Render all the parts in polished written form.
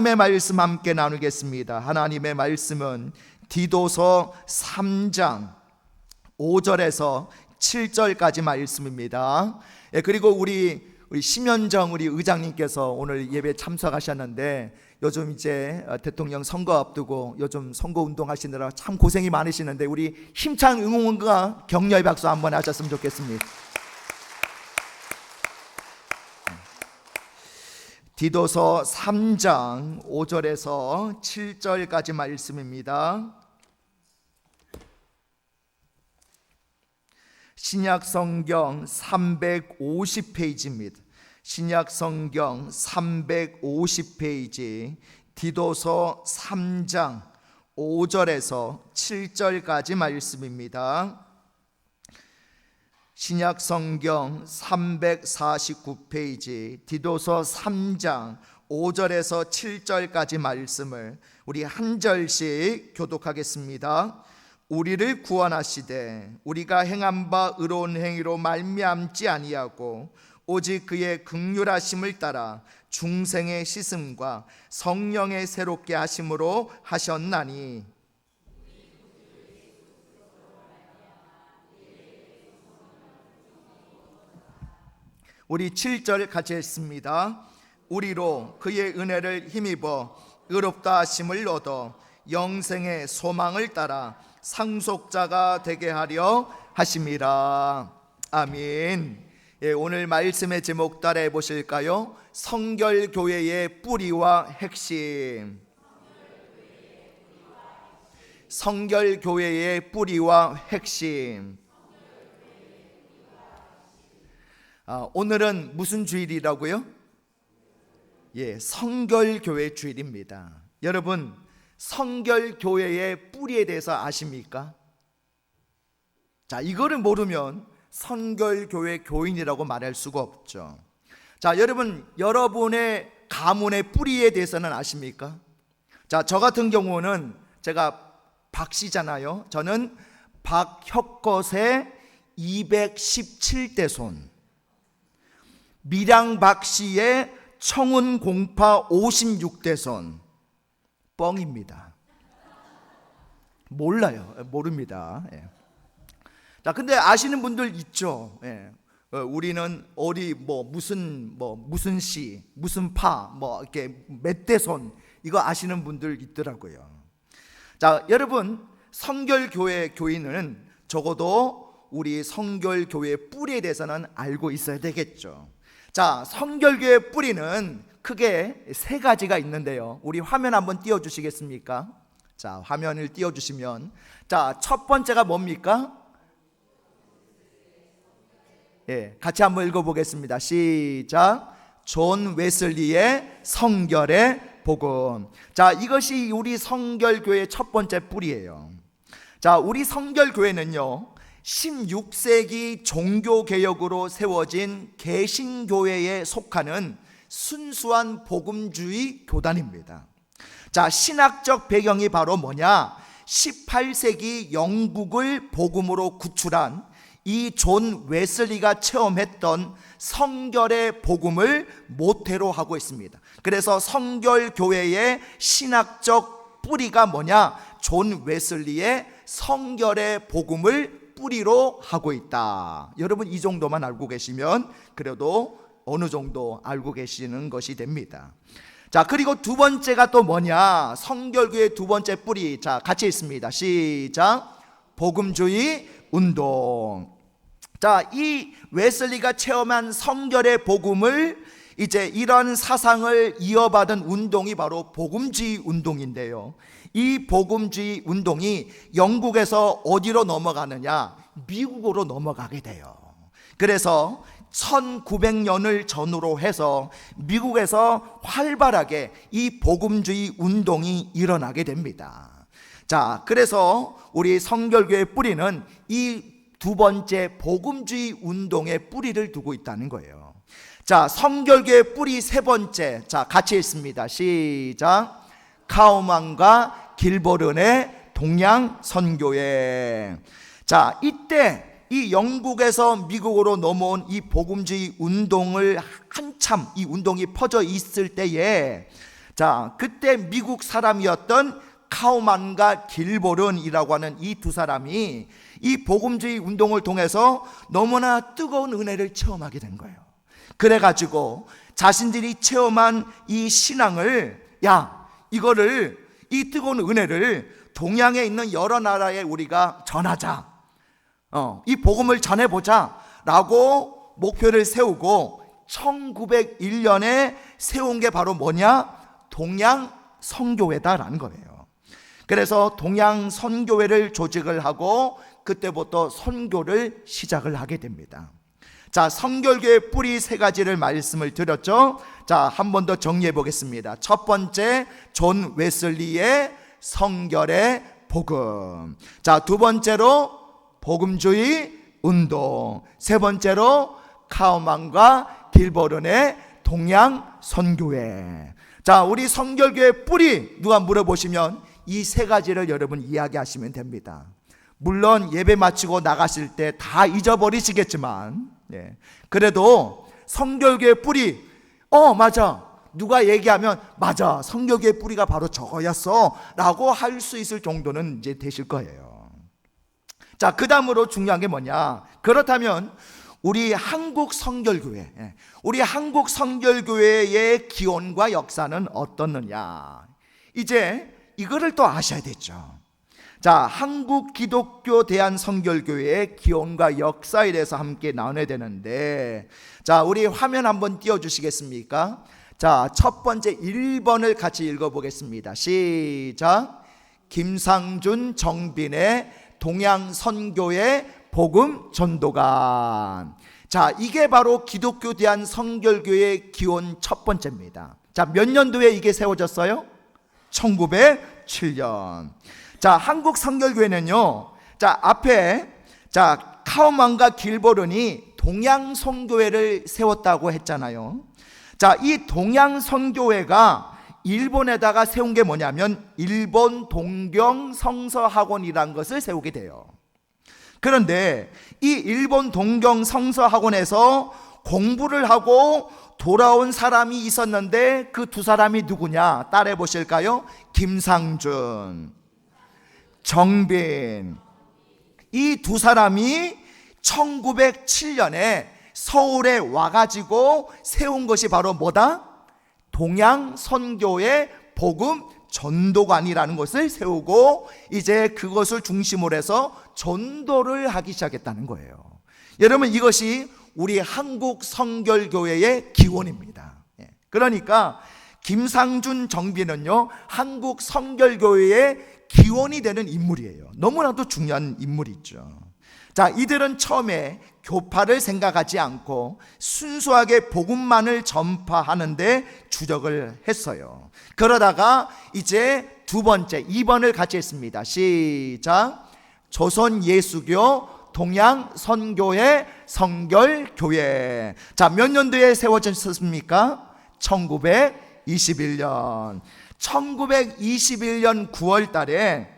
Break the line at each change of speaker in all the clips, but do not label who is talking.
하나님의 말씀 함께 나누겠습니다. 하나님의 말씀은 디도서 3장 5절에서 7절까지 말씀입니다. 그리고 우리 심현정 우리 의장님께서 오늘 예배 참석하셨는데, 요즘 이제 대통령 선거 앞두고 요즘 선거 운동하시느라 참 고생이 많으시는데, 우리 힘찬 응원과 격려의 박수 한번 하셨으면 좋겠습니다. 디도서 3장 5절에서 7절까지 말씀입니다. 신약성경 350페이지입니다. 신약성경 350페이지 디도서 3장 5절에서 7절까지 말씀입니다. 신약성경 349페이지 디도서 3장 5절에서 7절까지 말씀을 우리 한 절씩 교독하겠습니다. 우리를 구원하시되 우리가 행한 바 의로운 행위로 말미암지 아니하고 오직 그의 긍휼하심을 따라 중생의 씻음과 성령의 새롭게 하심으로 하셨나니. 우리 7절 같이 했습니다. 우리로 그의 은혜를 힘입어 의롭다 하심을 얻어 영생의 소망을 따라 상속자가 되게 하려 하심이라. 아멘. 오늘 말씀의 제목 따라해 보실까요? 성결교회의 뿌리와 핵심. 성결교회의 뿌리와 핵심. 오늘은 무슨 주일이라고요? 성결교회 주일입니다. 여러분, 성결교회의 뿌리에 대해서 아십니까? 자, 이거를 모르면 성결교회 교인이라고 말할 수가 없죠. 자, 여러분의 가문의 뿌리에 대해서는 아십니까? 자, 저 같은 경우는 제가 박씨잖아요. 저는 박혁것의 217대 손, 밀양 박씨의 청운 공파 56대 손. 뻥입니다. 몰라요. 모릅니다. 자, 근데 아시는 분들 있죠. 우리는 어디 무슨 씨, 무슨 파, 이렇게 몇 대손, 이거 아시는 분들 있더라고요. 자, 여러분, 성결교회 교인은 적어도 우리 성결교회 뿌리에 대해서는 알고 있어야 되겠죠. 자, 성결교회 뿌리는 크게 세 가지가 있는데요. 우리 화면 한번 띄워주시겠습니까? 자, 화면을 띄워주시면, 자, 첫 번째가 뭡니까? 같이 한번 읽어보겠습니다. 시작. 존 웨슬리의 성결의 복음. 자, 이것이 우리 성결교회의 첫 번째 뿌리예요. 자, 우리 성결교회는요, 16세기 종교개혁으로 세워진 개신교회에 속하는 순수한 복음주의 교단입니다. 자, 신학적 배경이 바로 뭐냐? 18세기 영국을 복음으로 구출한 이 존 웨슬리가 체험했던 성결의 복음을 모태로 하고 있습니다. 그래서 성결교회의 신학적 뿌리가 뭐냐? 존 웨슬리의 성결의 복음을 뿌리로 하고 있다. 여러분, 이 정도만 알고 계시면 그래도 어느 정도 알고 계시는 것이 됩니다. 자, 그리고 두 번째가 또 뭐냐? 성결교회의 두 번째 뿌리. 자, 같이 있습니다. 시작. 복음주의 운동. 자, 이 웨슬리가 체험한 성결의 복음을 이제 이런 사상을 이어받은 운동이 바로 복음주의 운동인데요. 이 복음주의 운동이 영국에서 어디로 넘어가느냐? 미국으로 넘어가게 돼요. 그래서 1900년을 전후로 해서 미국에서 활발하게 이 복음주의 운동이 일어나게 됩니다. 자, 그래서 우리 성결교회 뿌리는 이 두 번째 복음주의 운동의 뿌리를 두고 있다는 거예요. 자, 성결교회 뿌리 세 번째. 자, 같이 읽습니다. 시작. 카우만과 길버른의 동양 선교회. 자, 이때 이 영국에서 미국으로 넘어온 이 복음주의 운동을 한참 이 운동이 퍼져 있을 때에, 자, 그때 미국 사람이었던 카우만과 길보른이라고 하는 이 두 사람이 이 복음주의 운동을 통해서 너무나 뜨거운 은혜를 체험하게 된 거예요. 그래가지고 자신들이 체험한 이 신앙을, 이거를, 이 뜨거운 은혜를 동양에 있는 여러 나라에 우리가 전하자, 이 복음을 전해보자 라고 목표를 세우고 1901년에 세운 게 바로 뭐냐? 동양 선교회다라는 거예요. 그래서 동양 선교회를 조직을 하고 그때부터 선교를 시작을 하게 됩니다. 자, 선결교의 뿌리 세 가지를 말씀을 드렸죠. 자, 한 번 더 정리해 보겠습니다. 첫 번째, 존 웨슬리의 성결의 복음. 자, 두 번째로 복음주의 운동. 세 번째로 카우만과 길보른의 동양 선교회. 자, 우리 선결교의 뿌리 누가 물어보시면 이 세 가지를 여러분 이야기하시면 됩니다. 물론 예배 마치고 나가실 때 다 잊어버리시겠지만, 그래도 선결교의 뿌리, 맞아, 누가 얘기하면 맞아, 선결교의 뿌리가 바로 저거였어 라고 할 수 있을 정도는 이제 되실 거예요. 자, 그 다음으로 중요한 게 뭐냐? 그렇다면 우리 한국 선결교회, 우리 한국 선결교회의 기원과 역사는 어떻느냐? 이제 이거를 또 아셔야 되죠. 자, 한국 기독교 대한선결교회의 기원과 역사에 대해서 함께 나눠야 되는데, 자, 우리 화면 한번 띄워주시겠습니까? 자, 첫 번째 1번을 같이 읽어보겠습니다. 시작. 김상준 정빈의 동양선교회 복음 전도관. 자, 이게 바로 기독교 대한선결교회 기원 첫 번째입니다. 자, 몇 년도에 이게 세워졌어요? 1907년. 자, 한국 선결교회는요, 자, 앞에, 자, 카우만과 길보른이 동양선교회를 세웠다고 했잖아요. 자, 이 동양선교회가 일본에다가 세운 게 뭐냐면 일본 동경성서학원이라는 것을 세우게 돼요. 그런데 이 일본 동경성서학원에서 공부를 하고 돌아온 사람이 있었는데 그 두 사람이 누구냐? 따라해 보실까요? 김상준, 정빈. 이 두 사람이 1907년에 서울에 와가지고 세운 것이 바로 뭐다? 동양선교회 복음 전도관이라는 것을 세우고 이제 그것을 중심으로 해서 전도를 하기 시작했다는 거예요. 여러분, 이것이 우리 한국 선결교회의 기원입니다. 그러니까 김상준 정비는요, 한국 선결교회의 기원이 되는 인물이에요. 너무나도 중요한 인물이죠. 자, 이들은 처음에 교파를 생각하지 않고 순수하게 복음만을 전파하는데 주력을 했어요. 그러다가 이제 두 번째 2번을 같이 했습니다. 시작. 조선 예수교 동양선교회 선결교회. 자, 몇 년도에 세워졌습니까? 1921년. 1921년 9월 달에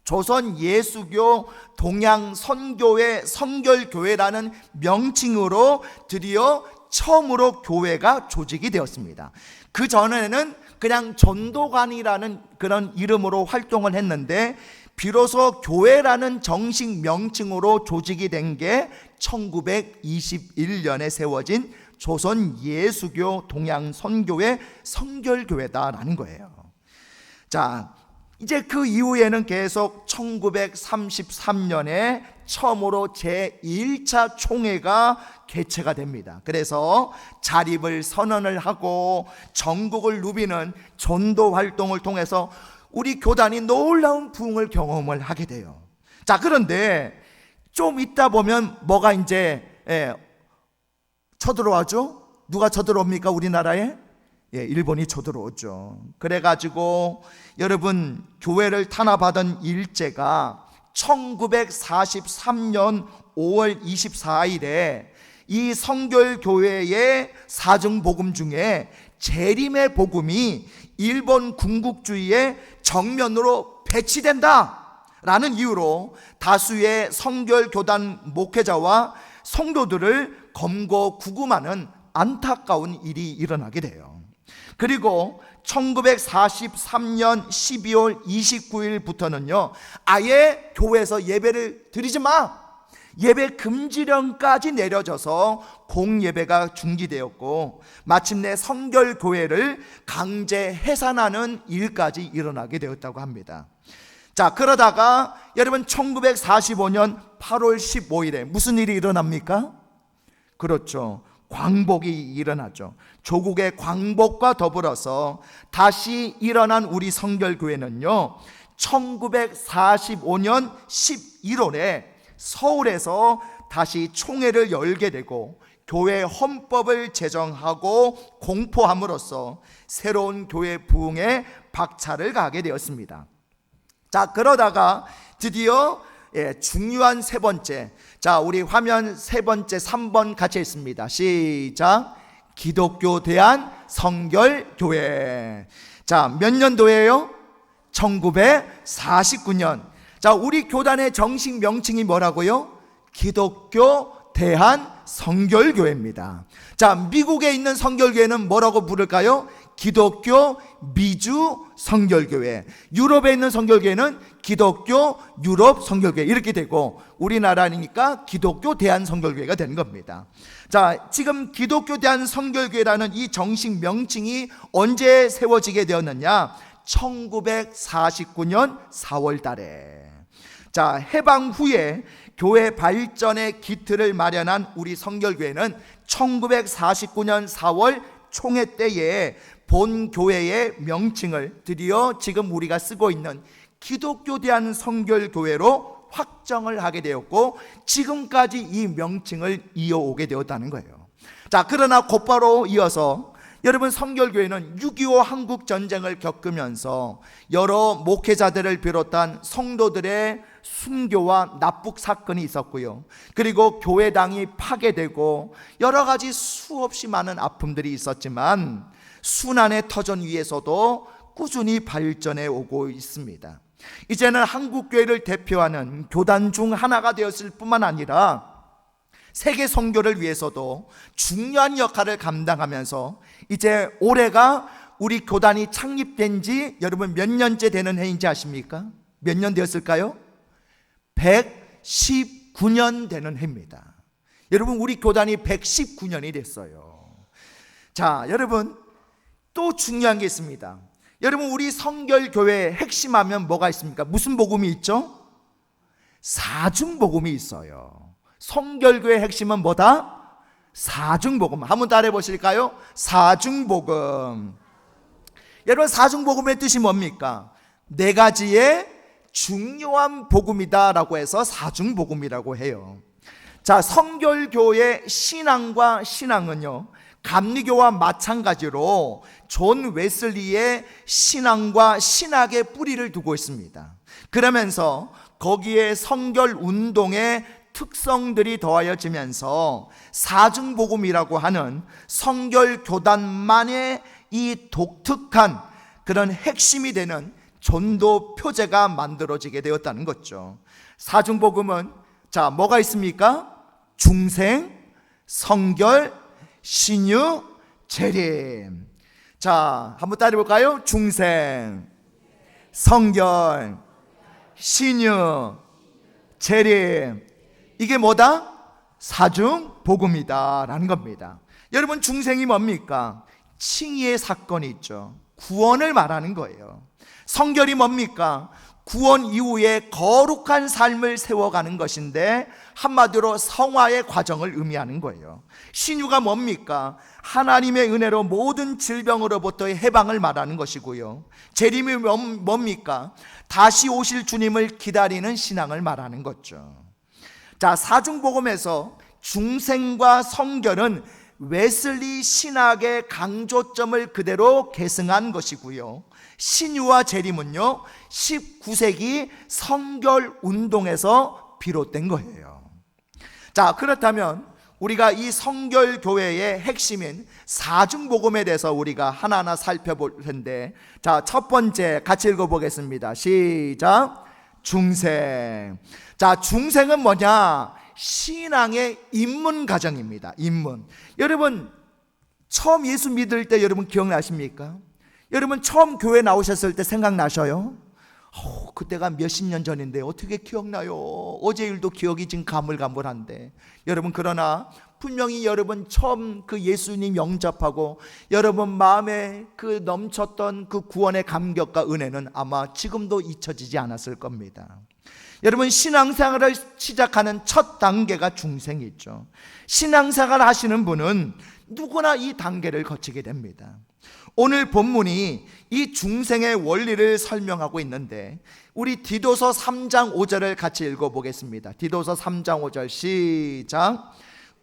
조선 예수교 동양선교회 선결교회라는 명칭으로 드디어 처음으로 교회가 조직이 되었습니다. 그 전에는 그냥 전도관이라는 그런 이름으로 활동을 했는데 비로소 교회라는 정식 명칭으로 조직이 된 게 1921년에 세워진 조선 예수교 동양선교회 선결교회다라는 거예요. 자, 이제 그 이후에는 계속 1933년에 처음으로 제1차 총회가 개최가 됩니다. 그래서 자립을 선언을 하고 전국을 누비는 전도 활동을 통해서 우리 교단이 놀라운 부흥을 경험을 하게 돼요. 자, 그런데 좀 있다 보면 뭐가 이제 쳐들어와죠? 누가 쳐들어옵니까? 우리나라에? 일본이 쳐들어오죠. 그래가지고 여러분, 교회를 탄압하던 일제가 1943년 5월 24일에 이 선결교회의 사증복음 중에 재림의 복음이 일본 군국주의의 정면으로 배치된다 라는 이유로 다수의 선결교단 목회자와 성도들을 검거 구금하는 안타까운 일이 일어나게 돼요. 그리고 1943년 12월 29일부터는요 아예 교회에서 예배를 드리지 마, 예배 금지령까지 내려져서 공예배가 중지되었고 마침내 성결교회를 강제 해산하는 일까지 일어나게 되었다고 합니다. 자, 그러다가 여러분 1945년 8월 15일에 무슨 일이 일어납니까? 그렇죠, 광복이 일어나죠. 조국의 광복과 더불어서 다시 일어난 우리 성결교회는요 1945년 11월에 서울에서 다시 총회를 열게 되고 교회 헌법을 제정하고 공포함으로써 새로운 교회 부흥에 박차를 가게 되었습니다. 자, 그러다가 드디어 중요한 세 번째, 자, 우리 화면 세 번째 3번 같이 있습니다. 시작. 기독교 대한 성결교회. 자, 몇 년도예요? 1949년. 자, 우리 교단의 정식 명칭이 뭐라고요? 기독교 대한 성결교회입니다. 자, 미국에 있는 성결교회는 뭐라고 부를까요? 기독교 미주 성결교회. 유럽에 있는 성결교회는 기독교 유럽 성결교회 이렇게 되고 우리나라니까 기독교 대한 성결교회가 되는 겁니다. 자, 지금 기독교 대한 성결교회라는 이 정식 명칭이 언제 세워지게 되었느냐? 1949년 4월 달에. 자, 해방 후에 교회 발전의 기틀을 마련한 우리 성결교회는 1949년 4월 총회 때에 본 교회의 명칭을 드디어 지금 우리가 쓰고 있는 기독교 대한 성결교회로 확정을 하게 되었고 지금까지 이 명칭을 이어오게 되었다는 거예요. 자, 그러나 곧바로 이어서 여러분 성결교회는 6.25 한국전쟁을 겪으면서 여러 목회자들을 비롯한 성도들의 순교와 납북 사건이 있었고요, 그리고 교회당이 파괴되고 여러 가지 수없이 많은 아픔들이 있었지만 순환의 터전 위에서도 꾸준히 발전해 오고 있습니다. 이제는 한국교회를 대표하는 교단 중 하나가 되었을 뿐만 아니라 세계 선교를 위해서도 중요한 역할을 감당하면서 이제 올해가 우리 교단이 창립된 지 여러분 몇 년째 되는 해인지 아십니까? 몇 년 되었을까요? 119년 되는 해입니다. 여러분 우리 교단이 119년이 됐어요. 자, 여러분 또 중요한 게 있습니다. 여러분 우리 성결교회의 핵심하면 뭐가 있습니까? 무슨 복음이 있죠? 사중복음이 있어요. 성결교회의 핵심은 뭐다? 사중복음. 한번 따라해 보실까요? 사중복음. 여러분 사중복음의 뜻이 뭡니까? 네 가지의 중요한 복음이다 라고 해서 사중복음이라고 해요. 자, 성결교회 신앙과 신앙은요 감리교와 마찬가지로 존 웨슬리의 신앙과 신학의 뿌리를 두고 있습니다. 그러면서 거기에 성결운동의 특성들이 더하여지면서 사중복음이라고 하는 성결교단만의 이 독특한 그런 핵심이 되는 전도 표제가 만들어지게 되었다는 거죠. 사중복음은 자 뭐가 있습니까? 중생, 성결, 신유, 재림. 자, 한번 따라해 볼까요? 중생, 성결, 신유, 재림. 이게 뭐다? 사중복음이다 라는 겁니다. 여러분 중생이 뭡니까? 칭의의 사건이 있죠. 구원을 말하는 거예요. 성결이 뭡니까? 구원 이후에 거룩한 삶을 세워가는 것인데 한마디로 성화의 과정을 의미하는 거예요. 신유가 뭡니까? 하나님의 은혜로 모든 질병으로부터의 해방을 말하는 것이고요. 재림이 뭡니까? 다시 오실 주님을 기다리는 신앙을 말하는 거죠. 자, 사중복음에서 중생과 성결은 웨슬리 신학의 강조점을 그대로 계승한 것이고요, 신유와 재림은요 19세기 성결운동에서 비롯된 거예요. 자, 그렇다면 우리가 이 성결교회의 핵심인 사중복음에 대해서 우리가 하나하나 살펴볼 텐데, 자, 첫 번째 같이 읽어보겠습니다. 시작. 중생. 자, 중생은 뭐냐? 신앙의 입문 과정입니다. 입문. 여러분 처음 예수 믿을 때 여러분 기억나십니까? 여러분 처음 교회 나오셨을 때 생각나셔요? 그때가 몇십 년 전인데 어떻게 기억나요? 어제 일도 기억이 지금 가물가물한데. 여러분 그러나 분명히 여러분 처음 그 예수님 영접하고 여러분 마음에 그 넘쳤던 그 구원의 감격과 은혜는 아마 지금도 잊혀지지 않았을 겁니다. 여러분 신앙생활을 시작하는 첫 단계가 중생이죠. 신앙생활 하시는 분은 누구나 이 단계를 거치게 됩니다. 오늘 본문이 이 중생의 원리를 설명하고 있는데 우리 디도서 3장 5절을 같이 읽어보겠습니다. 디도서 3장 5절 시작.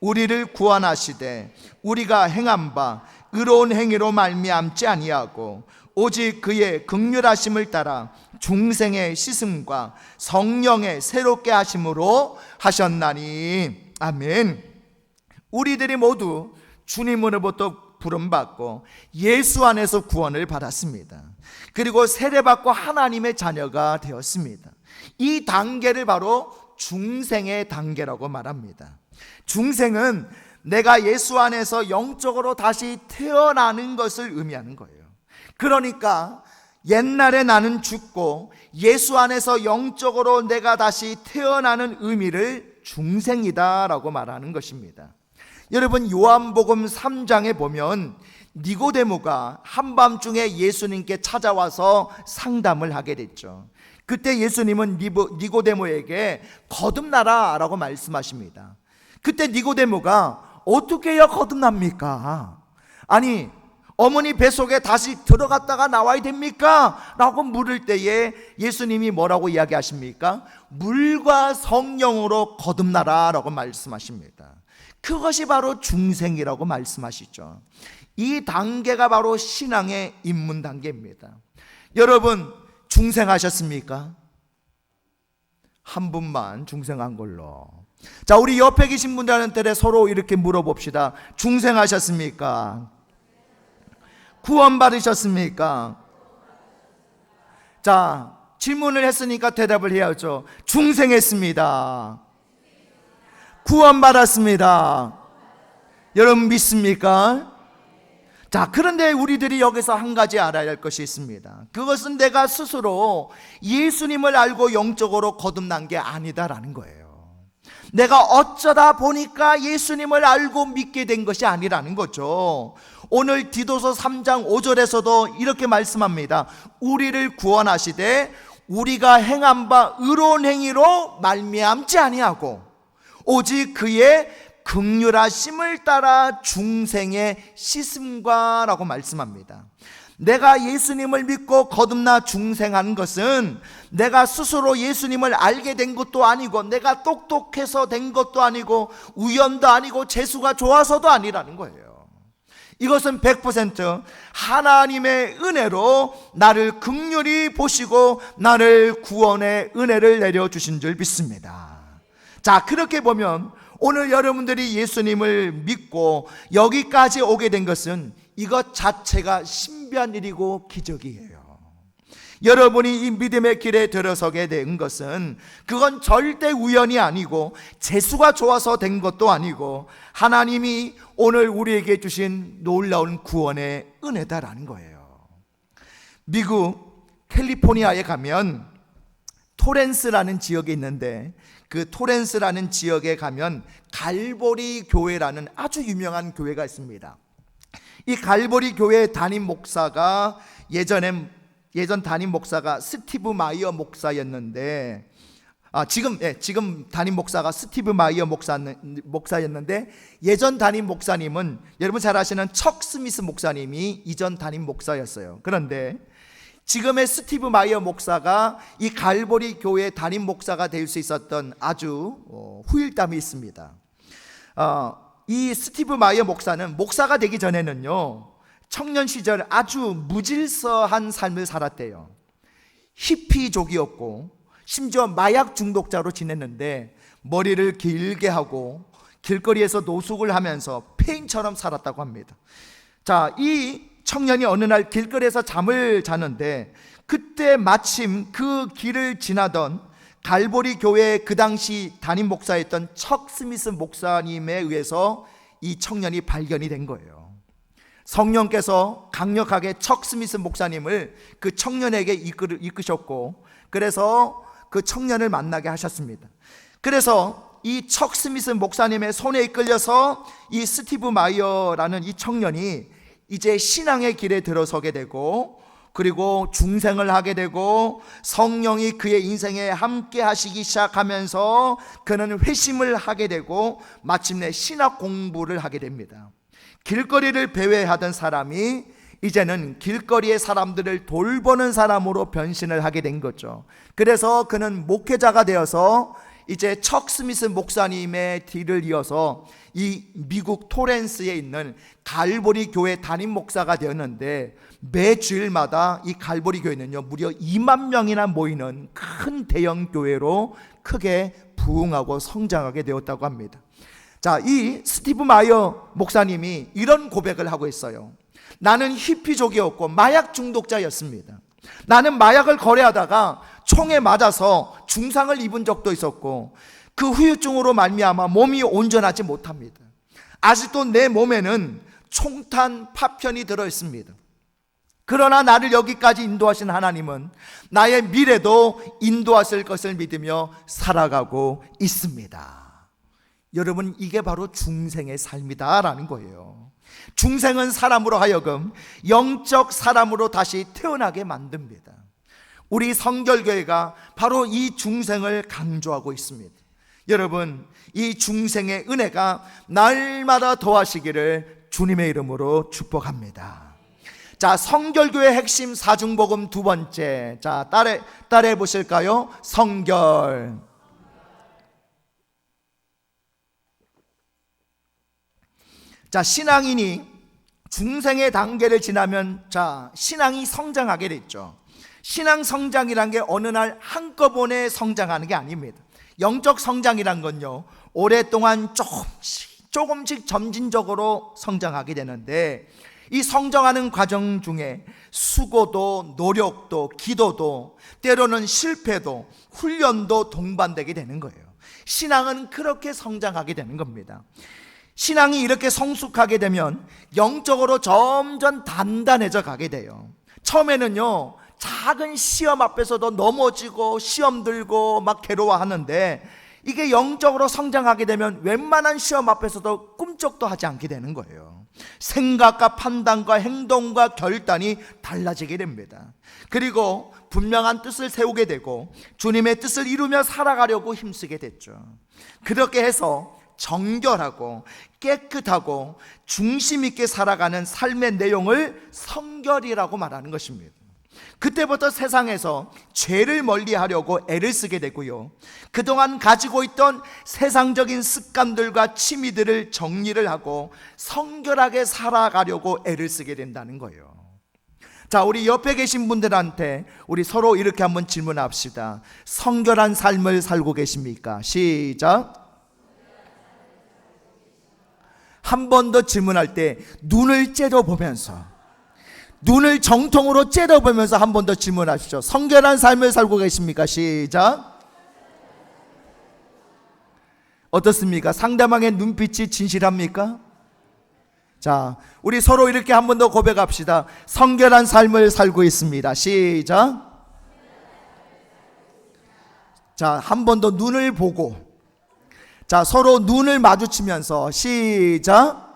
우리를 구원하시되 우리가 행한 바 의로운 행위로 말미암지 아니하고 오직 그의 긍휼하심을 따라 중생의 씻음과 성령의 새롭게 하심으로 하셨나니. 아멘. 우리들이 모두 주님으로부터 부름받고 예수 안에서 구원을 받았습니다. 그리고 세례받고 하나님의 자녀가 되었습니다. 이 단계를 바로 중생의 단계라고 말합니다. 중생은 내가 예수 안에서 영적으로 다시 태어나는 것을 의미하는 거예요. 그러니까 옛날에 나는 죽고 예수 안에서 영적으로 내가 다시 태어나는 의미를 중생이다라고 말하는 것입니다. 여러분 요한복음 3장에 보면 니고데모가 한밤중에 예수님께 찾아와서 상담을 하게 됐죠. 그때 예수님은 니고데모에게 거듭나라 라고 말씀하십니다. 그때 니고데모가 어떻게 해야 거듭납니까? 아니 어머니 뱃속에 다시 들어갔다가 나와야 됩니까? 라고 물을 때에 예수님이 뭐라고 이야기하십니까? 물과 성령으로 거듭나라 라고 말씀하십니다. 그것이 바로 중생이라고 말씀하시죠. 이 단계가 바로 신앙의 입문 단계입니다. 여러분 중생하셨습니까? 한 분만 중생한 걸로. 자, 우리 옆에 계신 분들한테 서로 이렇게 물어봅시다. 중생하셨습니까? 구원 받으셨습니까? 자, 질문을 했으니까 대답을 해야죠. 중생했습니다. 구원 받았습니다. 여러분 믿습니까? 자, 그런데 우리들이 여기서 한 가지 알아야 할 것이 있습니다. 그것은 내가 스스로 예수님을 알고 영적으로 거듭난 게 아니다라는 거예요. 내가 어쩌다 보니까 예수님을 알고 믿게 된 것이 아니라는 거죠. 오늘 디도서 3장 5절에서도 이렇게 말씀합니다. 우리를 구원하시되 우리가 행한 바 의로운 행위로 말미암지 아니하고 오직 그의 긍휼하심을 따라 중생의 씻음과 라고 말씀합니다. 내가 예수님을 믿고 거듭나 중생한 것은 내가 스스로 예수님을 알게 된 것도 아니고 내가 똑똑해서 된 것도 아니고 우연도 아니고 재수가 좋아서도 아니라는 거예요. 이것은 100% 하나님의 은혜로 나를 긍휼히 보시고 나를 구원의 은혜를 내려주신 줄 믿습니다. 자, 그렇게 보면 오늘 여러분들이 예수님을 믿고 여기까지 오게 된 것은 이것 자체가 신비한 일이고 기적이에요. 여러분이 이 믿음의 길에 들어서게 된 것은 그건 절대 우연이 아니고 재수가 좋아서 된 것도 아니고 하나님이 오늘 우리에게 주신 놀라운 구원의 은혜다라는 거예요. 미국 캘리포니아에 가면 토렌스라는 지역이 있는데 그 토렌스라는 지역에 가면 갈보리 교회라는 아주 유명한 교회가 있습니다. 이 갈보리 교회 담임 목사가 예전 담임 목사가 스티브 마이어 목사였는데 지금 담임 목사가 스티브 마이어 목사였는데 예전 담임 목사님은 여러분 잘 아시는 척 스미스 목사님이 이전 담임 목사였어요. 그런데 지금의 스티브 마이어 목사가 이 갈보리 교회 담임 목사가 될 수 있었던 아주 후일담이 있습니다. 이 스티브 마이어 목사는 목사가 되기 전에는요 청년 시절 아주 무질서한 삶을 살았대요. 히피족이었고 심지어 마약 중독자로 지냈는데 머리를 길게 하고 길거리에서 노숙을 하면서 폐인처럼 살았다고 합니다. 자, 이 청년이 어느 날 길거리에서 잠을 자는데 그때 마침 그 길을 지나던 갈보리 교회 그 당시 담임 목사였던 척 스미스 목사님에 의해서 이 청년이 발견이 된 거예요. 성령께서 강력하게 척 스미스 목사님을 그 청년에게 이끄셨고, 그래서 그 청년을 만나게 하셨습니다. 그래서 이 척 스미스 목사님의 손에 이끌려서 이 스티브 마이어라는 이 청년이 이제 신앙의 길에 들어서게 되고, 그리고 중생을 하게 되고, 성령이 그의 인생에 함께 하시기 시작하면서 그는 회심을 하게 되고, 마침내 신학 공부를 하게 됩니다. 길거리를 배회하던 사람이 이제는 길거리의 사람들을 돌보는 사람으로 변신을 하게 된 거죠. 그래서 그는 목회자가 되어서 이제 척 스미스 목사님의 뒤를 이어서 이 미국 토렌스에 있는 갈보리 교회 담임 목사가 되었는데, 매 주일마다 이 갈보리 교회는요 무려 2만 명이나 모이는 큰 대형 교회로 크게 부흥하고 성장하게 되었다고 합니다. 자, 이 스티브 마이어 목사님이 이런 고백을 하고 있어요. 나는 히피족이었고 마약 중독자였습니다. 나는 마약을 거래하다가 총에 맞아서 중상을 입은 적도 있었고, 그 후유증으로 말미암아 몸이 온전하지 못합니다. 아직도 내 몸에는 총탄 파편이 들어 있습니다. 그러나 나를 여기까지 인도하신 하나님은 나의 미래도 인도하실 것을 믿으며 살아가고 있습니다. 여러분, 이게 바로 중생의 삶이다라는 거예요. 중생은 사람으로 하여금 영적 사람으로 다시 태어나게 만듭니다. 우리 성결교회가 바로 이 중생을 강조하고 있습니다. 여러분, 이 중생의 은혜가 날마다 더하시기를 주님의 이름으로 축복합니다. 자, 성결교회 핵심 사중복음 두 번째, 자, 따라해 보실까요? 성결. 자, 신앙인이 중생의 단계를 지나면 신앙이 성장하게 됐죠. 신앙 성장이란 게 어느 날 한꺼번에 성장하는 게 아닙니다. 영적 성장이란 건요, 오랫동안 조금씩 점진적으로 성장하게 되는데, 이 성장하는 과정 중에 수고도 노력도 기도도 때로는 실패도 훈련도 동반되게 되는 거예요. 신앙은 그렇게 성장하게 되는 겁니다. 신앙이 이렇게 성숙하게 되면 영적으로 점점 단단해져 가게 돼요. 처음에는요, 작은 시험 앞에서도 넘어지고 시험 들고 막 괴로워하는데, 이게 영적으로 성장하게 되면 웬만한 시험 앞에서도 꿈쩍도 하지 않게 되는 거예요. 생각과 판단과 행동과 결단이 달라지게 됩니다. 그리고 분명한 뜻을 세우게 되고 주님의 뜻을 이루며 살아가려고 힘쓰게 됐죠. 그렇게 해서 정결하고 깨끗하고 중심 있게 살아가는 삶의 내용을 성결이라고 말하는 것입니다. 그때부터 세상에서 죄를 멀리하려고 애를 쓰게 되고요, 그동안 가지고 있던 세상적인 습관들과 취미들을 정리를 하고 성결하게 살아가려고 애를 쓰게 된다는 거예요. 자, 우리 옆에 계신 분들한테 우리 서로 이렇게 한번 질문합시다. 성결한 삶을 살고 계십니까? 시작. 한 번 더 질문할 때 눈을 째려보면서, 눈을 정통으로 째려보면서 한 번 더 질문하시죠. 성결한 삶을 살고 계십니까? 시작. 어떻습니까? 상대방의 눈빛이 진실합니까? 자, 우리 서로 이렇게 한 번 더 고백합시다. 성결한 삶을 살고 있습니다. 시작. 자, 한 번 더 눈을 보고, 자, 서로 눈을 마주치면서 시작.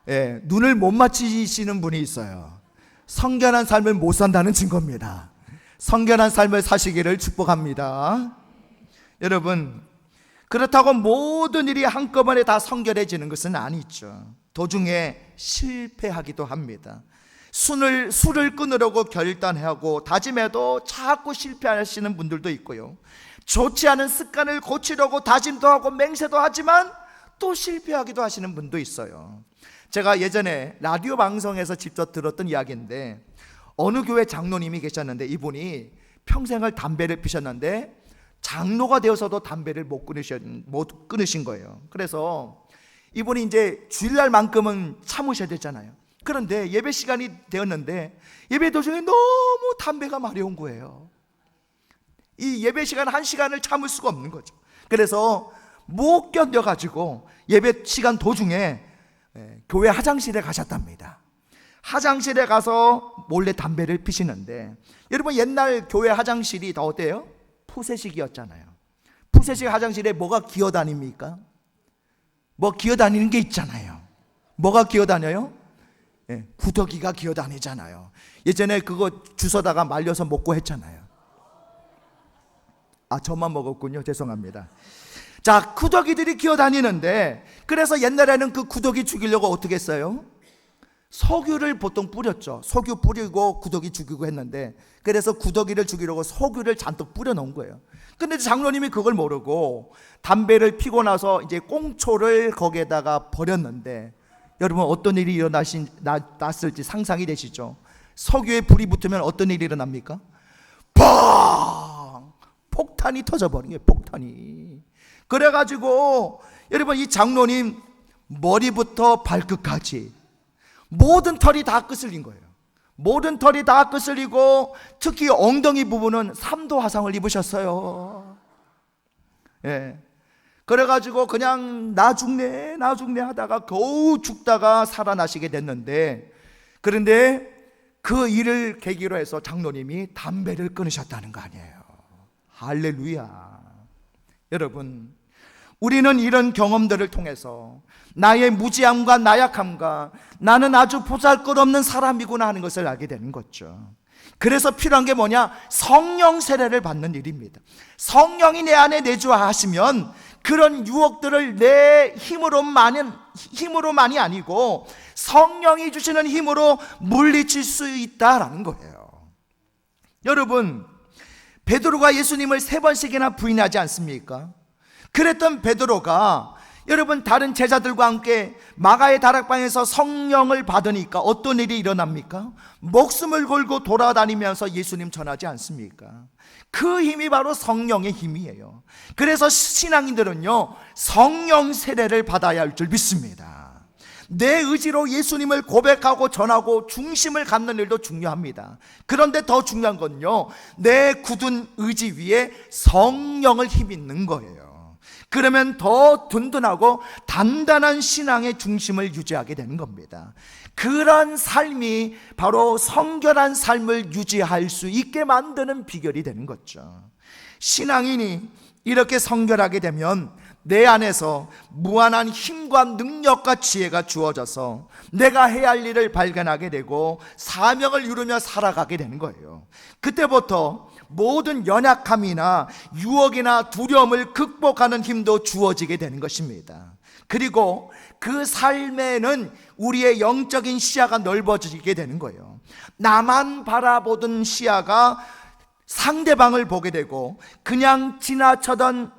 예, 눈을 못 맞추시는 분이 있어요. 성결한 삶을 못 산다는 증거입니다. 성결한 삶을 사시기를 축복합니다. 여러분, 그렇다고 모든 일이 한꺼번에 다 성결해지는 것은 아니죠. 도중에 실패하기도 합니다. 술을 끊으려고 결단하고 다짐해도 자꾸 실패하시는 분들도 있고요, 좋지 않은 습관을 고치려고 다짐도 하고 맹세도 하지만 또 실패하기도 하시는 분도 있어요. 제가 예전에 라디오 방송에서 직접 들었던 이야기인데, 어느 교회 장로님이 계셨는데 이분이 평생을 담배를 피셨는데 장로가 되어서도 담배를 못 끊으신 거예요. 그래서 이분이 이제 주일날만큼은 참으셔야 되잖아요. 그런데 예배 시간이 되었는데 예배 도중에 너무 담배가 마려운 거예요. 이 예배 시간 1시간을 참을 수가 없는 거죠. 그래서 못 견뎌가지고 예배 시간 도중에 교회 화장실에 가셨답니다. 화장실에 가서 몰래 담배를 피시는데, 여러분 옛날 교회 화장실이 다 어때요? 푸세식이었잖아요. 푸세식 화장실에 뭐가 기어다닙니까? 뭐 기어다니는 게 있잖아요. 뭐가 기어다녀요? 구더기가 기어다니잖아요. 예전에 그거 주워다가 말려서 먹고 했잖아요. 저만 먹었군요. 죄송합니다. 자, 구더기들이 기어다니는데, 그래서 옛날에는 그 구더기 죽이려고 어떻게 했어요? 석유를 보통 뿌렸죠. 석유 뿌리고 구더기 죽이고 했는데, 그래서 구더기를 죽이려고 석유를 잔뜩 뿌려 놓은 거예요. 근데 장로님이 그걸 모르고 담배를 피고 나서 이제 꽁초를 거기에다가 버렸는데, 여러분 어떤 일이 났을지 상상이 되시죠? 석유에 불이 붙으면 어떤 일이 일어납니까? 팡! 폭탄이 터져버린 거예요. 폭탄이. 그래가지고 여러분 이 장로님 머리부터 발끝까지 모든 털이 다 끄슬린 거예요. 모든 털이 다 끄슬리고 특히 엉덩이 부분은 3도 화상을 입으셨어요. 그래가지고 그냥 나 죽네 하다가 겨우 죽다가 살아나시게 됐는데, 그런데 그 일을 계기로 해서 장로님이 담배를 끊으셨다는 거 아니에요. 할렐루야. 여러분, 우리는 이런 경험들을 통해서 나의 무지함과 나약함과 나는 아주 보잘것없는 사람이구나 하는 것을 알게 되는 거죠. 그래서 필요한 게 뭐냐? 성령 세례를 받는 일입니다. 성령이 내 안에 내주하시면 그런 유혹들을 내 힘으로만이 아니고 성령이 주시는 힘으로 물리칠 수 있다라는 거예요. 여러분, 베드로가 예수님을 3번씩이나 부인하지 않습니까? 그랬던 베드로가 여러분 다른 제자들과 함께 마가의 다락방에서 성령을 받으니까 어떤 일이 일어납니까? 목숨을 걸고 돌아다니면서 예수님 전하지 않습니까? 그 힘이 바로 성령의 힘이에요. 그래서 신앙인들은요, 성령 세례를 받아야 할 줄 믿습니다. 내 의지로 예수님을 고백하고 전하고 중심을 갖는 일도 중요합니다. 그런데 더 중요한 건요, 내 굳은 의지 위에 성령을 힘입는 거예요. 그러면 더 든든하고 단단한 신앙의 중심을 유지하게 되는 겁니다. 그런 삶이 바로 성결한 삶을 유지할 수 있게 만드는 비결이 되는 거죠. 신앙인이 이렇게 성결하게 되면 내 안에서 무한한 힘과 능력과 지혜가 주어져서 내가 해야 할 일을 발견하게 되고 사명을 이루며 살아가게 되는 거예요. 그때부터 모든 연약함이나 유혹이나 두려움을 극복하는 힘도 주어지게 되는 것입니다. 그리고 그 삶에는 우리의 영적인 시야가 넓어지게 되는 거예요. 나만 바라보던 시야가 상대방을 보게 되고 그냥 지나치던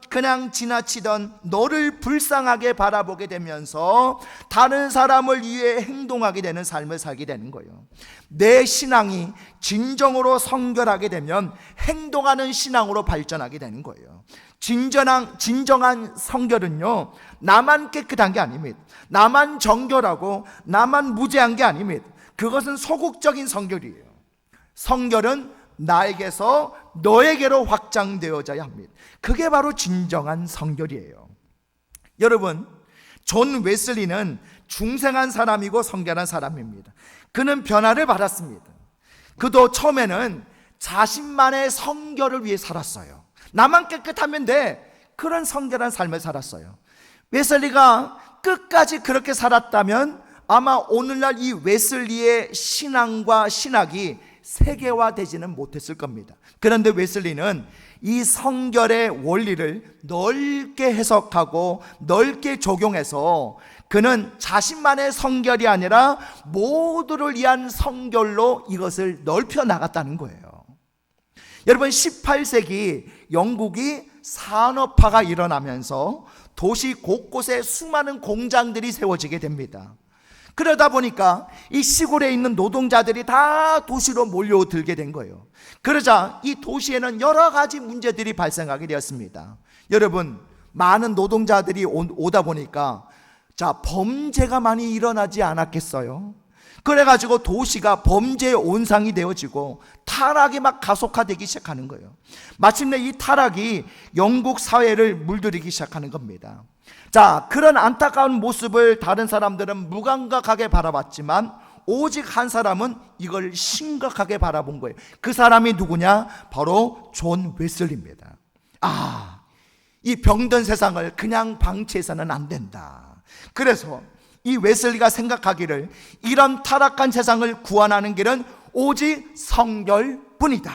너를 불쌍하게 바라보게 되면서 다른 사람을 위해 행동하게 되는 삶을 살게 되는 거예요. 내 신앙이 진정으로 성결하게 되면 행동하는 신앙으로 발전하게 되는 거예요. 진정한 성결은요, 나만 깨끗한 게 아닙니다. 나만 정결하고 나만 무죄한 게 아닙니다. 그것은 소극적인 성결이에요. 성결은 나에게서 너에게로 확장되어져야 합니다. 그게 바로 진정한 성결이에요. 여러분, 존 웨슬리는 중생한 사람이고 성결한 사람입니다. 그는 변화를 받았습니다. 그도 처음에는 자신만의 성결을 위해 살았어요. 나만 깨끗하면 돼, 그런 성결한 삶을 살았어요. 웨슬리가 끝까지 그렇게 살았다면 아마 오늘날 이 웨슬리의 신앙과 신학이 세계화되지는 못했을 겁니다. 그런데 웨슬리는 이 성결의 원리를 넓게 해석하고 넓게 적용해서 그는 자신만의 성결이 아니라 모두를 위한 성결로 이것을 넓혀 나갔다는 거예요. 여러분, 18세기 영국이 산업화가 일어나면서 도시 곳곳에 수많은 공장들이 세워지게 됩니다. 그러다 보니까 이 시골에 있는 노동자들이 다 도시로 몰려들게 된 거예요. 그러자 이 도시에는 여러 가지 문제들이 발생하게 되었습니다. 여러분, 많은 노동자들이 오다 보니까 범죄가 많이 일어나지 않았겠어요? 그래가지고 도시가 범죄의 온상이 되어지고 타락이 막 가속화되기 시작하는 거예요. 마침내 이 타락이 영국 사회를 물들이기 시작하는 겁니다. 자, 그런 안타까운 모습을 다른 사람들은 무감각하게 바라봤지만 오직 한 사람은 이걸 심각하게 바라본 거예요. 그 사람이 누구냐? 바로 존 웨슬리입니다. 이 병든 세상을 그냥 방치해서는 안 된다. 그래서 이 웨슬리가 생각하기를 이런 타락한 세상을 구원하는 길은 오직 성결뿐이다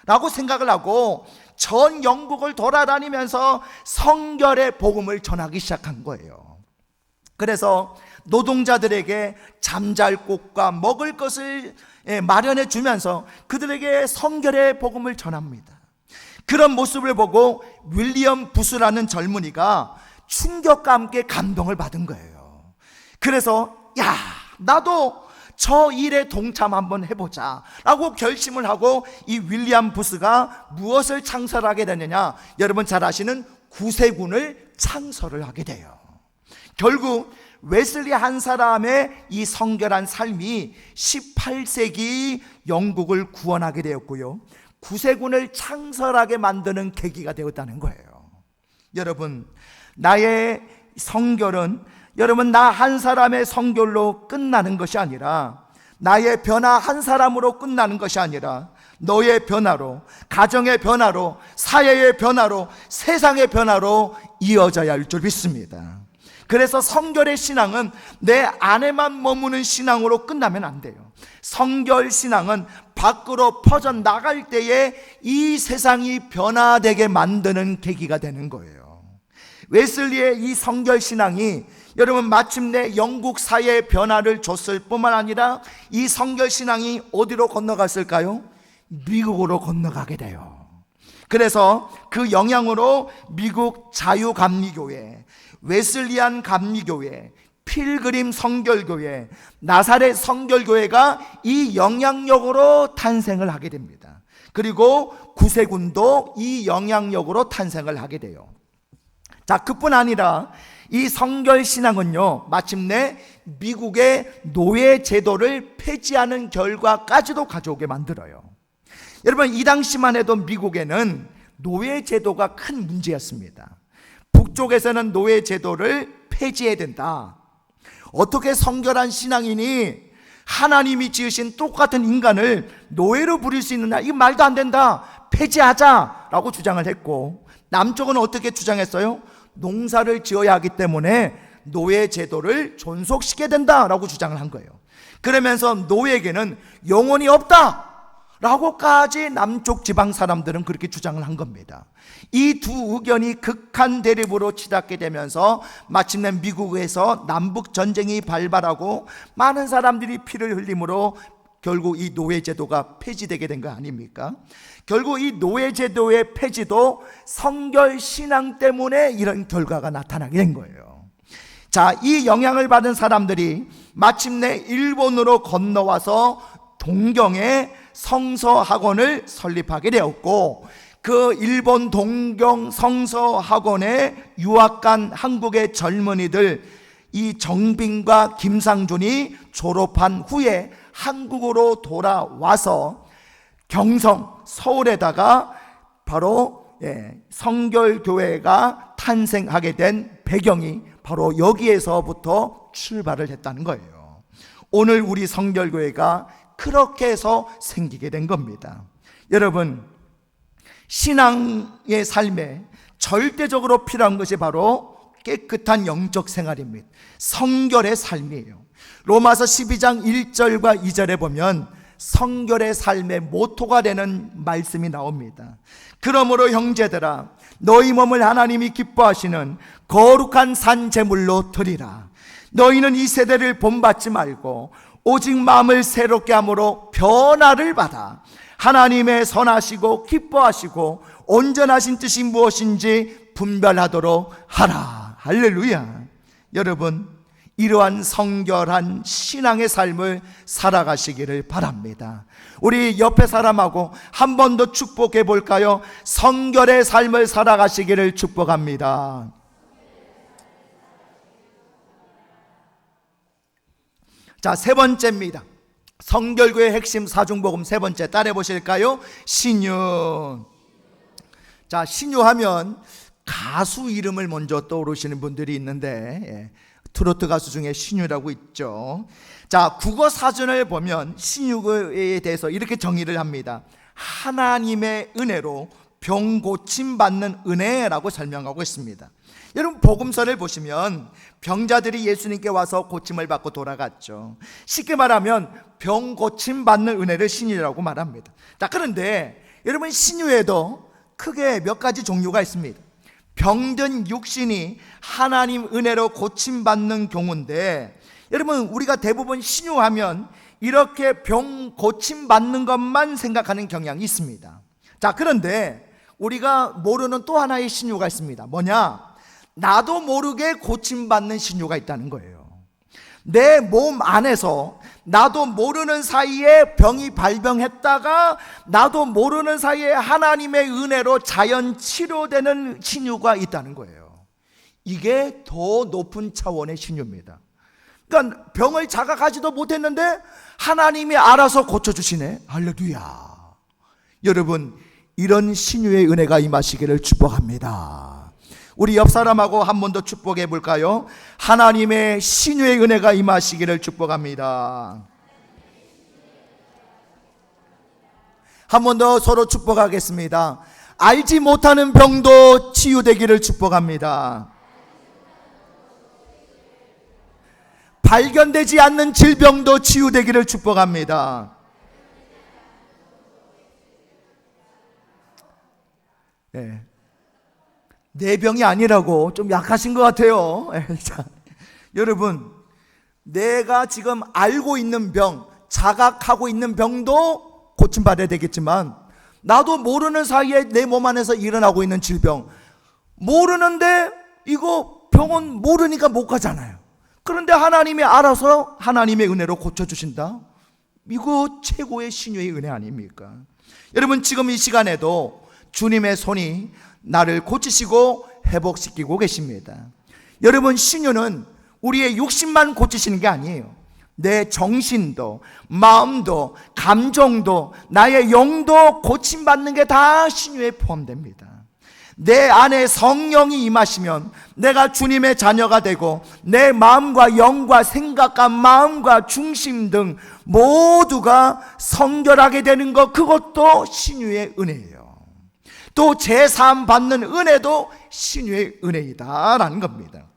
라고 생각을 하고 전 영국을 돌아다니면서 성결의 복음을 전하기 시작한 거예요. 그래서 노동자들에게 잠잘 곳과 먹을 것을 마련해 주면서 그들에게 성결의 복음을 전합니다. 그런 모습을 보고 윌리엄 부스라는 젊은이가 충격과 함께 감동을 받은 거예요. 그래서 나도 저 일에 동참 한번 해보자 라고 결심을 하고 이 윌리엄 부스가 무엇을 창설하게 되느냐, 여러분 잘 아시는 구세군을 창설을 하게 돼요. 결국 웨슬리 한 사람의 이 성결한 삶이 18세기 영국을 구원하게 되었고요, 구세군을 창설하게 만드는 계기가 되었다는 거예요. 여러분, 나의 성결은 여러분 나 한 사람의 성결로 끝나는 것이 아니라, 나의 변화 한 사람으로 끝나는 것이 아니라 너의 변화로, 가정의 변화로, 사회의 변화로, 세상의 변화로 이어져야 할 줄 믿습니다. 그래서 성결의 신앙은 내 안에만 머무는 신앙으로 끝나면 안 돼요. 성결 신앙은 밖으로 퍼져나갈 때에 이 세상이 변화되게 만드는 계기가 되는 거예요. 웨슬리의 이 성결 신앙이 여러분 마침내 영국 사회의 변화를 줬을 뿐만 아니라 이 성결 신앙이 어디로 건너갔을까요? 미국으로 건너가게 돼요. 그래서 그 영향으로 미국 자유감리교회, 웨슬리안 감리교회, 필그림 성결교회, 나사렛 성결교회가 이 영향력으로 탄생을 하게 됩니다. 그리고 구세군도 이 영향력으로 탄생을 하게 돼요. 자, 그뿐 아니라 이 성결신앙은요, 마침내 미국의 노예 제도를 폐지하는 결과까지도 가져오게 만들어요. 여러분, 이 당시만 해도 미국에는 노예 제도가 큰 문제였습니다. 북쪽에서는 노예 제도를 폐지해야 된다. 어떻게 성결한 신앙인이 하나님이 지으신 똑같은 인간을 노예로 부릴 수 있느냐, 이거 말도 안 된다, 폐지하자라고 주장을 했고, 남쪽은 어떻게 주장했어요? 농사를 지어야 하기 때문에 노예 제도를 존속시켜야 된다라고 주장을 한 거예요. 그러면서 노예에게는 영혼이 없다 라고까지 남쪽 지방 사람들은 그렇게 주장을 한 겁니다. 이 두 의견이 극한 대립으로 치닫게 되면서 마침내 미국에서 남북 전쟁이 발발하고 많은 사람들이 피를 흘림으로 결국 이 노예 제도가 폐지되게 된 거 아닙니까? 결국 이 노예 제도의 폐지도 성결 신앙 때문에 이런 결과가 나타나게 된 거예요. 자, 이 영향을 받은 사람들이 마침내 일본으로 건너와서 동경에 성서학원을 설립하게 되었고, 그 일본 동경 성서학원에 유학 간 한국의 젊은이들, 이 정빈과 김상준이 졸업한 후에 한국으로 돌아와서 경성, 서울에다가 바로 성결교회가 탄생하게 된 배경이 바로 여기에서부터 출발을 했다는 거예요. 오늘 우리 성결교회가 그렇게 해서 생기게 된 겁니다. 여러분, 신앙의 삶에 절대적으로 필요한 것이 바로 깨끗한 영적 생활입니다. 성결의 삶이에요. 로마서 12장 1절과 2절에 보면 성결의 삶의 모토가 되는 말씀이 나옵니다. 그러므로 형제들아, 너희 몸을 하나님이 기뻐하시는 거룩한 산 제물로 드리라. 너희는 이 세대를 본받지 말고 오직 마음을 새롭게 함으로 변화를 받아 하나님의 선하시고 기뻐하시고 온전하신 뜻이 무엇인지 분별하도록 하라. 할렐루야. 여러분, 이러한 성결한 신앙의 삶을 살아가시기를 바랍니다. 우리 옆에 사람하고 한 번 더 축복해 볼까요? 성결의 삶을 살아가시기를 축복합니다. 자, 세 번째입니다. 성결교회 핵심 사중복음 세 번째 따라해 보실까요? 신유. 자, 신유하면 가수 이름을 먼저 떠오르시는 분들이 있는데 트로트 가수 중에 신유라고 있죠. 자, 국어 사전을 보면 신유에 대해서 이렇게 정의를 합니다. 하나님의 은혜로 병 고침 받는 은혜라고 설명하고 있습니다. 여러분, 복음서를 보시면 병자들이 예수님께 와서 고침을 받고 돌아갔죠. 쉽게 말하면 병 고침 받는 은혜를 신유라고 말합니다. 자, 그런데 여러분, 신유에도 크게 몇 가지 종류가 있습니다. 병든 육신이 하나님 은혜로 고침받는 경우인데, 여러분, 우리가 대부분 신유하면 이렇게 병 고침받는 것만 생각하는 경향이 있습니다. 자, 그런데 우리가 모르는 또 하나의 신유가 있습니다. 뭐냐? 나도 모르게 고침받는 신유가 있다는 거예요. 내 몸 안에서 나도 모르는 사이에 병이 발병했다가 나도 모르는 사이에 하나님의 은혜로 자연 치료되는 신유가 있다는 거예요. 이게 더 높은 차원의 신유입니다. 그러니까 병을 자각하지도 못했는데 하나님이 알아서 고쳐주시네. 할렐루야. 여러분, 이런 신유의 은혜가 임하시기를 축복합니다. 우리 옆 사람하고 한 번 더 축복해 볼까요? 하나님의 신유의 은혜가 임하시기를 축복합니다. 한 번 더 서로 축복하겠습니다. 알지 못하는 병도 치유되기를 축복합니다. 발견되지 않는 질병도 치유되기를 축복합니다. 네. 내 병이 아니라고 좀 약하신 것 같아요. 자, 여러분, 내가 지금 알고 있는 병, 자각하고 있는 병도 고침받아야 되겠지만, 나도 모르는 사이에 내 몸 안에서 일어나고 있는 질병, 모르는데 이거 병원 모르니까 못 가잖아요. 그런데 하나님이 알아서 하나님의 은혜로 고쳐주신다. 이거 최고의 신유의 은혜 아닙니까? 여러분, 지금 이 시간에도 주님의 손이 나를 고치시고 회복시키고 계십니다. 여러분, 신유는 우리의 육신만 고치시는 게 아니에요. 내 정신도, 마음도, 감정도, 나의 영도 고침받는 게 다 신유에 포함됩니다. 내 안에 성령이 임하시면 내가 주님의 자녀가 되고 내 마음과 영과 생각과 마음과 중심 등 모두가 성결하게 되는 것, 그것도 신유의 은혜예요. 또 제사함 받는 은혜도 신유의 은혜이다라는 겁니다.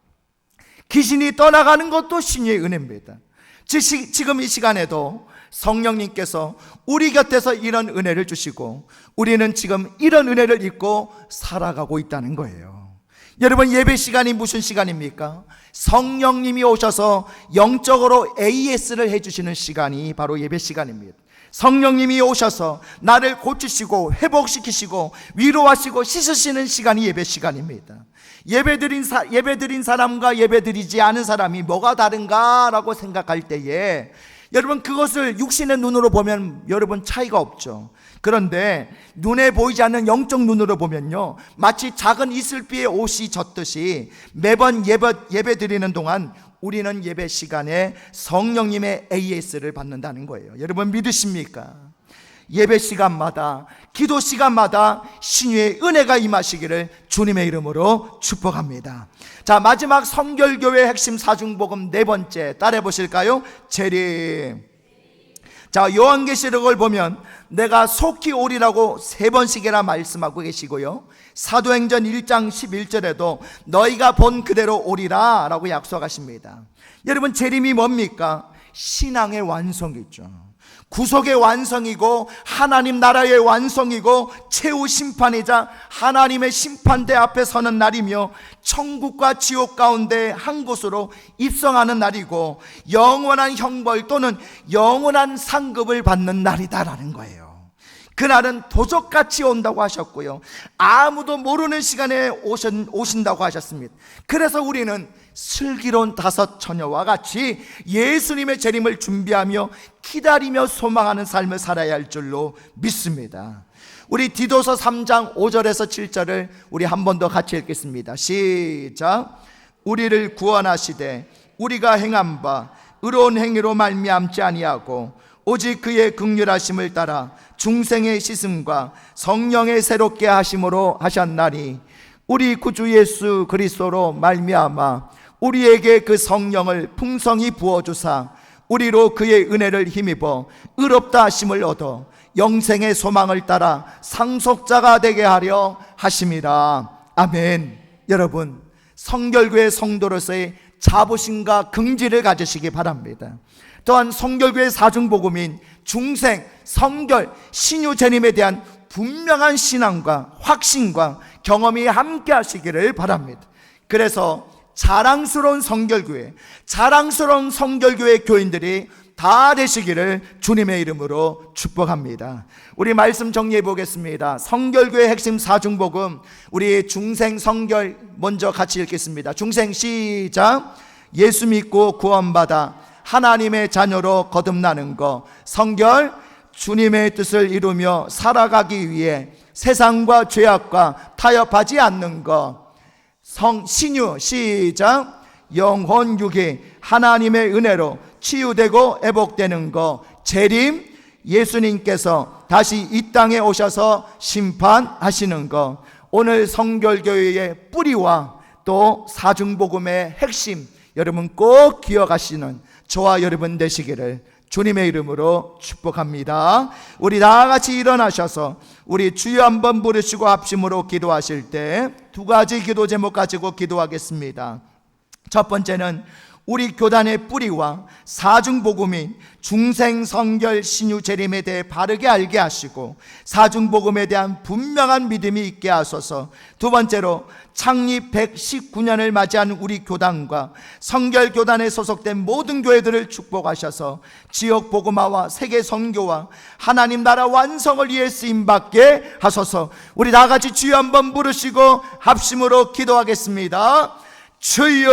귀신이 떠나가는 것도 신유의 은혜입니다. 지금 이 시간에도 성령님께서 우리 곁에서 이런 은혜를 주시고 우리는 지금 이런 은혜를 입고 살아가고 있다는 거예요. 여러분, 예배 시간이 무슨 시간입니까? 성령님이 오셔서 영적으로 AS를 해주시는 시간이 바로 예배 시간입니다. 성령님이 오셔서 나를 고치시고 회복시키시고 위로하시고 씻으시는 시간이 예배 시간입니다. 예배드린 사람과 예배드리지 않은 사람이 뭐가 다른가라고 생각할 때에 여러분, 그것을 육신의 눈으로 보면 여러분 차이가 없죠. 그런데 눈에 보이지 않는 영적 눈으로 보면요, 마치 작은 이슬비에 옷이 젖듯이 매번 예배 드리는 동안 우리는 예배 시간에 성령님의 AS를 받는다는 거예요. 여러분, 믿으십니까? 예배 시간마다, 기도 시간마다 신유의 은혜가 임하시기를 주님의 이름으로 축복합니다. 자, 마지막 성결교회 핵심 사중복음 네 번째 따라해 보실까요? 재림. 자, 요한계시록을 보면 내가 속히 오리라고 3번씩이나 말씀하고 계시고요, 사도행전 1장 11절에도 너희가 본 그대로 오리라 라고 약속하십니다. 여러분, 재림이 뭡니까? 신앙의 완성이죠. 구속의 완성이고 하나님 나라의 완성이고 최후 심판이자 하나님의 심판대 앞에 서는 날이며 천국과 지옥 가운데 한 곳으로 입성하는 날이고 영원한 형벌 또는 영원한 상급을 받는 날이다라는 거예요. 그날은 도적같이 온다고 하셨고요, 아무도 모르는 시간에 오신다고 하셨습니다. 그래서 우리는 슬기로운 5 처녀와 같이 예수님의 재림을 준비하며 기다리며 소망하는 삶을 살아야 할 줄로 믿습니다. 우리 디도서 3장 5절에서 7절을 우리 한 번 더 같이 읽겠습니다. 시작. 우리를 구원하시되 우리가 행한 바 의로운 행위로 말미암지 아니하고 오직 그의 긍휼하심을 따라 중생의 씻음과 성령의 새롭게 하심으로 하셨나니 우리 구주 예수 그리스도로 말미암아 우리에게 그 성령을 풍성히 부어주사 우리로 그의 은혜를 힘입어 의롭다 하심을 얻어 영생의 소망을 따라 상속자가 되게 하려 하심이라. 아멘. 여러분, 성결교회 성도로서의 자부심과 긍지를 가지시기 바랍니다. 또한 성결교회 사중복음인 중생, 성결, 신유 재림에 대한 분명한 신앙과 확신과 경험이 함께 하시기를 바랍니다. 그래서 자랑스러운 성결교회, 자랑스러운 성결교회 교인들이 다 되시기를 주님의 이름으로 축복합니다. 우리 말씀 정리해 보겠습니다. 성결교회 핵심 사중복음, 우리 중생 성결 먼저 같이 읽겠습니다. 중생 시작. 예수 믿고 구원받아 하나님의 자녀로 거듭나는 것. 성결, 주님의 뜻을 이루며 살아가기 위해 세상과 죄악과 타협하지 않는 것. 신유 시작. 영혼 육이 하나님의 은혜로 치유되고 회복되는 것. 재림, 예수님께서 다시 이 땅에 오셔서 심판하시는 것. 오늘 성결교회의 뿌리와 또 사중복음의 핵심, 여러분 꼭 기억하시는 저와 여러분 되시기를 주님의 이름으로 축복합니다. 우리 다 같이 일어나셔서 우리 주여 한번 부르시고 합심으로 기도하실 때 두 가지 기도 제목 가지고 기도하겠습니다. 첫 번째는 우리 교단의 뿌리와 사중복음인 중생성결 신유 재림에 대해 바르게 알게 하시고 사중복음에 대한 분명한 믿음이 있게 하소서. 두 번째로 창립 119년을 맞이한 우리 교단과 성결교단에 소속된 모든 교회들을 축복하셔서 지역 복음화와 세계 선교와 하나님 나라 완성을 위해 쓰임받게 하소서. 우리 다 같이 주여 한번 부르시고 합심으로 기도하겠습니다. 주여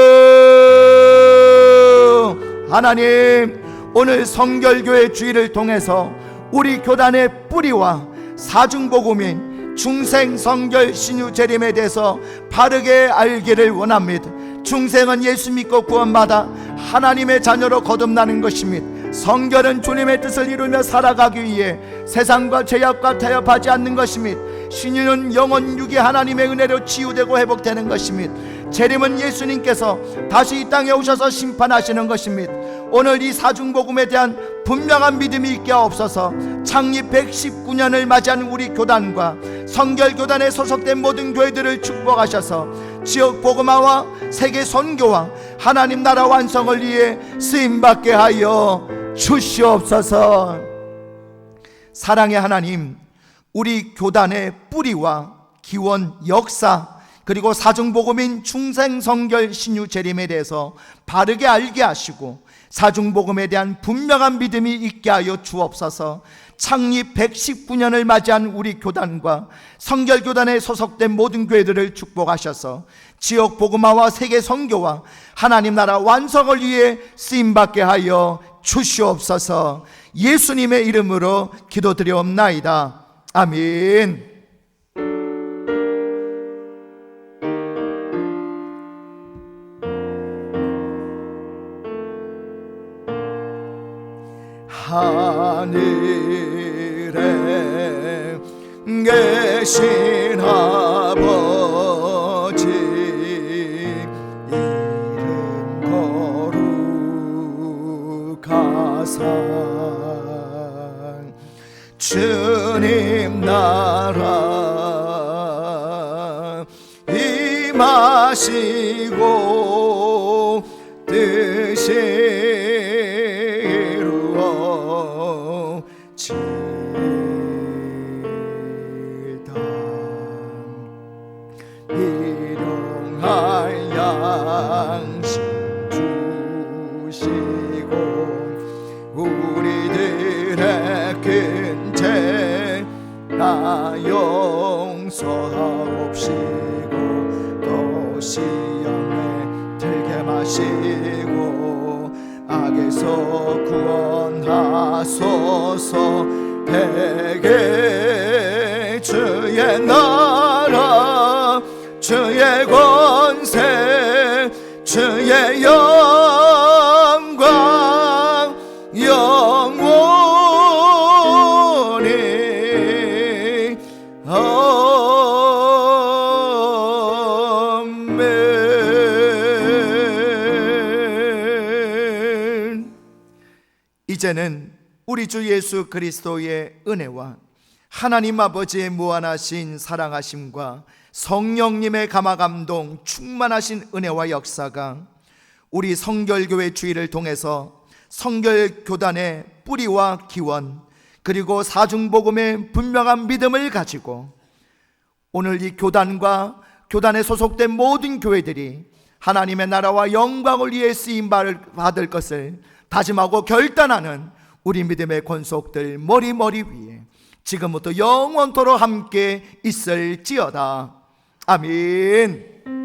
하나님, 오늘 성결교회 주일을 통해서 우리 교단의 뿌리와 사중복음인 중생성결 신유 재림에 대해서 바르게 알기를 원합니다. 중생은 예수 믿고 구원받아 하나님의 자녀로 거듭나는 것입니다. 성결은 주님의 뜻을 이루며 살아가기 위해 세상과 죄악과 타협하지 않는 것입니다. 신유는 영혼 육이 하나님의 은혜로 치유되고 회복되는 것입니다. 재림은 예수님께서 다시 이 땅에 오셔서 심판하시는 것입니다. 오늘 이 사중복음에 대한 분명한 믿음이 있게 하옵소서. 창립 119년을 맞이한 우리 교단과 성결교단에 소속된 모든 교회들을 축복하셔서 지역 복음화와 세계 선교와 하나님 나라 완성을 위해 쓰임받게 하여 주시옵소서. 사랑의 하나님, 우리 교단의 뿌리와 기원, 역사, 그리고 사중복음인 중생성결 신유 재림에 대해서 바르게 알게 하시고 사중복음에 대한 분명한 믿음이 있게 하여 주옵소서. 창립 119년을 맞이한 우리 교단과 성결교단에 소속된 모든 교회들을 축복하셔서 지역 복음화와 세계 선교와 하나님 나라 완성을 위해 쓰임받게 하여 주시옵소서. 예수님의 이름으로 기도드리옵나이다. 아멘. 하늘에 계신 아버지, 이름 거룩하사 주님 나라 임하시고 뜻이 이루어지다. 일용할 양식 주시고 우리들의 큰 죄 다 용서하옵시고 또 시험에 들게 마시고 악에서 구원하소서. 대개 주의 나라 주의 권세 주의 영광 이제는 우리 주 예수 그리스도의 은혜와 하나님 아버지의 무한하신 사랑하심과 성령님의 감화감동 충만하신 은혜와 역사가 우리 성결교회 주일을 통해서 성결교단의 뿌리와 기원, 그리고 사중복음의 분명한 믿음을 가지고 오늘 이 교단과 교단에 소속된 모든 교회들이 하나님의 나라와 영광을 위해 쓰임 받을 것을 다짐하고 결단하는 우리 믿음의 권속들 머리 위에 지금부터 영원토록 함께 있을지어다. 아멘.